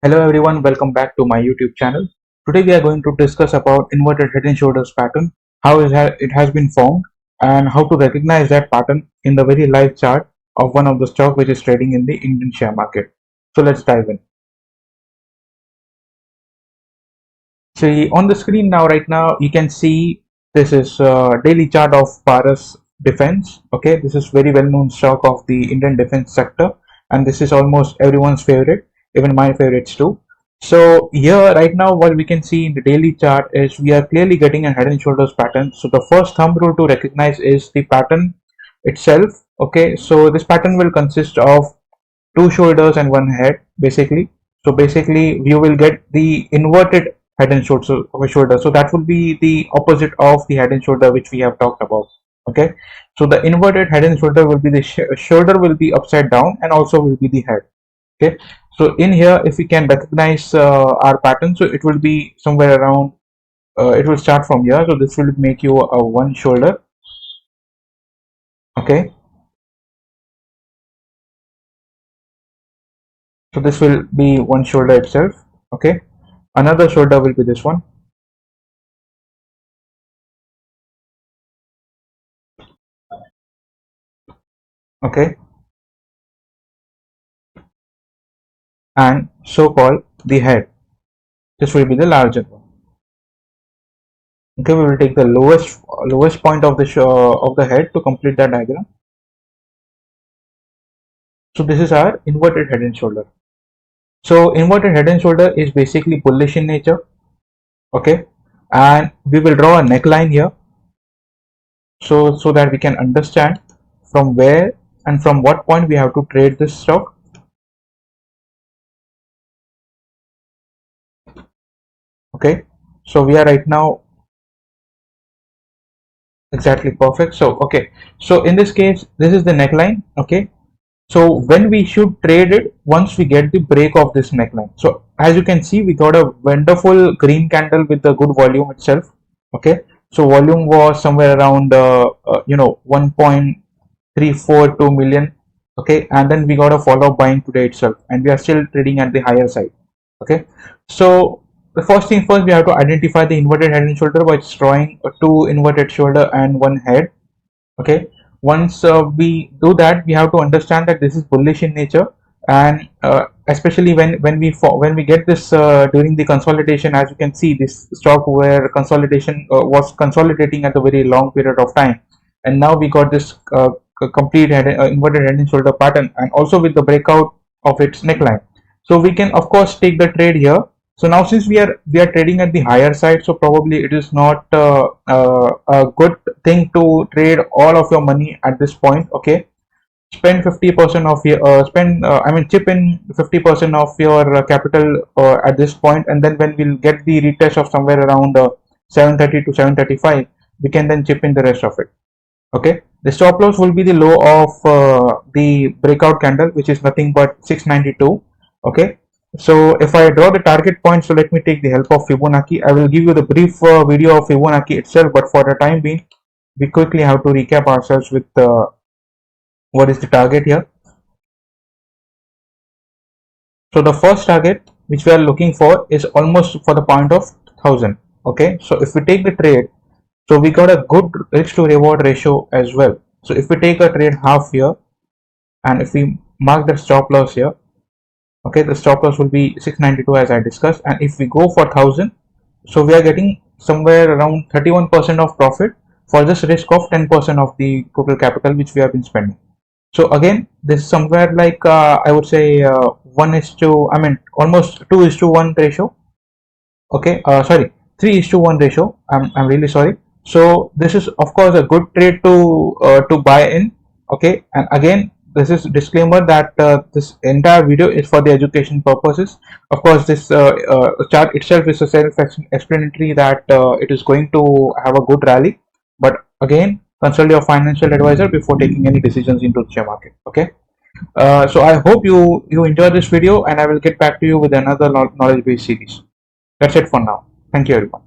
Hello everyone, welcome back to my YouTube channel. Today we are going to discuss about inverted head and shoulders pattern, how it has been formed and how to recognize that pattern in the very live chart of one of the stock which is trading in the Indian share market. So let's dive in. See on the screen right now you can see this is daily chart of Paras Defense. Okay, this is very well known stock of the Indian defense sector and this is almost everyone's favorite, even my favorites too. So here right now what we can see in the daily chart is we are clearly getting a head and shoulders pattern. So the first thumb rule to recognize is the pattern itself. Okay, so this pattern will consist of two shoulders and one head basically. So basically you will get the inverted head and shoulder. So that will be the opposite of the head and shoulder which we have talked about. Okay, so the inverted head and shoulder will be the shoulder will be upside down and also will be the head. Okay, so in here if we can recognize our pattern, so it will be somewhere around it will start from here. So this will make you a one shoulder. Okay, so this will be one shoulder itself. Okay, another shoulder will be this one. Okay, and so called the head, this will be the larger one. Okay, we will take the lowest point of the head to complete that diagram. So this is our inverted head and shoulder. So inverted head and shoulder is basically bullish in nature. Okay, and we will draw a neckline here so that we can understand from where and from what point we have to trade this stock. Okay, so we are right now exactly perfect. So okay, so in this case this is the neckline. Okay, so when we should trade it once we get the break of this neckline. So as you can see we got a wonderful green candle with a good volume itself. Okay, so volume was somewhere around 1.342 million. Okay, and then we got a follow-up buying today itself and we are still trading at the higher side. Okay, so the first thing first, we have to identify the inverted head and shoulder by drawing two inverted shoulder and one head. Okay, once we do that, we have to understand that this is bullish in nature, and especially when we get this during the consolidation. As you can see, this stock where consolidation was consolidating at a very long period of time, and now we got this complete inverted head and shoulder pattern, and also with the breakout of its neckline. So we can of course take the trade here. So now since we are trading at the higher side, so probably it is not a good thing to trade all of your money at this point. Okay, spend 50% of your chip in 50% of your capital at this point, and then when we'll get the retest of somewhere around 730 to 735, we can then chip in the rest of it. Okay, the stop loss will be the low of the breakout candle, which is nothing but 692. Okay, so if I draw the target point, so let me take the help of Fibonacci. I will give you the brief video of Fibonacci itself, but for the time being we quickly have to recap ourselves with what is the target here. So the first target which we are looking for is almost for the point of 1000. Okay, so if we take the trade, so we got a good risk to reward ratio as well. So if we take a trade half here and if we mark the stop loss here, okay, the stop loss will be 692 as I discussed, and if we go for 1000, so we are getting somewhere around 31% of profit for this risk of 10% of the total capital which we have been spending. So again, this is somewhere like I would say 1 is to, I mean almost 2 is to 1 ratio. Okay, sorry, 3 is to 1 ratio. I'm really sorry. So this is of course a good trade to buy in. Okay, and again this is disclaimer that this entire video is for the education purposes. Of course this chart itself is a self-explanatory that it is going to have a good rally, but again consult your financial advisor before taking any decisions into the share market. Okay, so I hope you enjoyed this video and I will get back to you with another knowledge based series. That's it for now. Thank you everyone.